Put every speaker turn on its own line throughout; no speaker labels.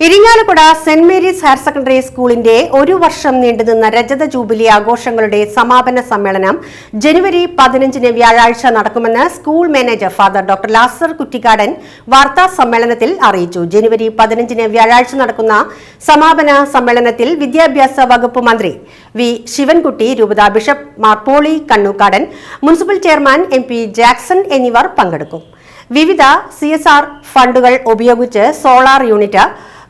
Irinjalakuda saint Mary's higher secondary സ്കൂളിന്റെ ഒരു വർഷം നീണ്ടുനിന്ന രജത ജൂബിലി ആഘോഷങ്ങളുടെ സമാപന സമ്മേളനം ജനുവരി 15 വ്യാഴാഴ്ച നടക്കുമെന്ന് സ്കൂൾ മാനേജർ ഫാദർ ഡോക്ടർ ലാസർ കുറ്റിക്കാടൻ വാർത്താ സമ്മേളനത്തിൽ അറിയിച്ചു. ജനുവരി 15 വ്യാഴാഴ്ച നടക്കുന്ന സമാപന സമ്മേളനത്തിൽ വിദ്യാഭ്യാസ വകുപ്പ് മന്ത്രി വി ശിവൻകുട്ടി, രൂപതാ bishop Mar Pauly Kannookadan, municipal chairman MP Jackson എന്നിവർ പങ്കെടുക്കും. വിവിധ CSR ഫണ്ടുകൾ ഉപയോഗിച്ച് സോളാർ യൂണിറ്റ്,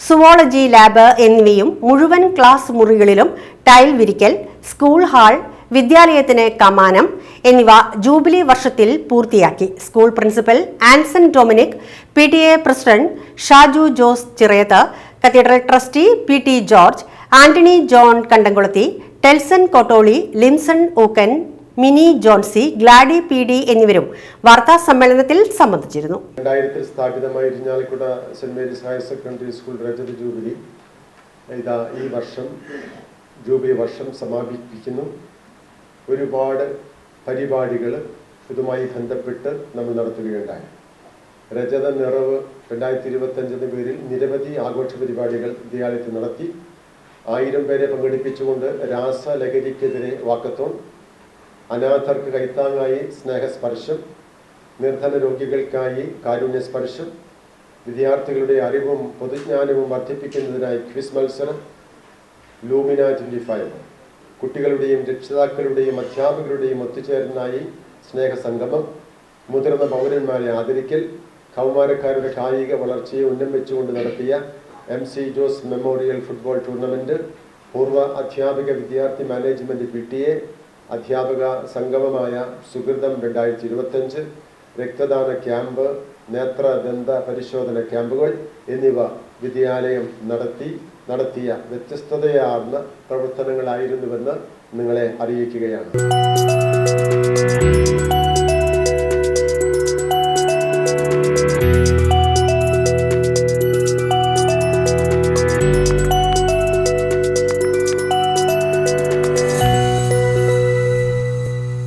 സുവോളജി ലാബ് എന്നിവയും മുഴുവൻ ക്ലാസ് മുറികളിലും ടൈൽ വിരിക്കൽ, സ്കൂൾ ഹാൾ, വിദ്യാലയത്തിന് കമാനം എന്നിവ ജൂബിലി വർഷത്തിൽ പൂർത്തിയാക്കി. School principal Anson Dominic, PTA president Shaju Jose Chirayath, cathedral trustee PT George, Antony John കണ്ടംകുളത്തി, ടെൽസൺ കോട്ടോളി, ലിംസൺ ഊക്കൻ, മിനി ജോൺസി, ഗ്ലാഡി PD എന്നിവരും വാർത്താ സമ്മേളനത്തിൽ സംബന്ധിച്ചിരുന്നു.
2000 സ്ഥാപിതമായ Irinjalakuda saint Mary's higher secondary school രജത ജൂബിലി ഈ വർഷം ജൂബിലി വർഷം സമാപിപ്പിക്കുന്നു. ഒരുപാട് പരിപാടികൾ ഇതുമായി ബന്ധപ്പെട്ട് നമ്മൾ നടത്തുകയുണ്ടായി. രജത നിറവ് 2025 പേരിൽ നിരവധി ആഘോഷ പരിപാടികൾ വിദ്യാലയത്തിൽ നടത്തി. 1000 പേരെ പങ്കെടുപ്പിച്ചുകൊണ്ട് രാസലഹരിക്കെതിരെ വാക്കത്തോൺ, അനാഥർക്ക് കൈത്താങ്ങായി സ്നേഹസ്പർശം, നിർധന രോഗികൾക്കായി കാരുണ്യ സ്പർശം, വിദ്യാർത്ഥികളുടെ അറിവും പൊതുജ്ഞാനവും വർദ്ധിപ്പിക്കുന്നതിനായി ക്വിസ് മത്സരം, ലൂമിന 25, കുട്ടികളുടെയും രക്ഷിതാക്കളുടെയും അധ്യാപകരുടെയും ഒത്തുചേരലിനായി സ്നേഹസംഗമം, മുതിർന്ന പൗരന്മാരെ ആദരിക്കൽ, കൗമാരക്കാരുടെ കായിക വളർച്ചയെ ഉന്നം വെച്ചുകൊണ്ട് നടത്തിയ MC Jose memorial football tournament, പൂർവ്വ അധ്യാപക വിദ്യാർത്ഥി മാനേജ്മെന്റ് PTA, അധ്യാപക സംഗമമായ സുഹൃതം 2025, രക്തദാന ക്യാമ്പ്, നേത്രദന്ത പരിശോധന ക്യാമ്പുകൾ എന്നിവ വിദ്യാലയം നടത്തിയ വ്യത്യസ്തതയാർന്ന പ്രവർത്തനങ്ങളായിരുന്നുവെന്ന് നിങ്ങളെ അറിയിക്കുകയാണ്.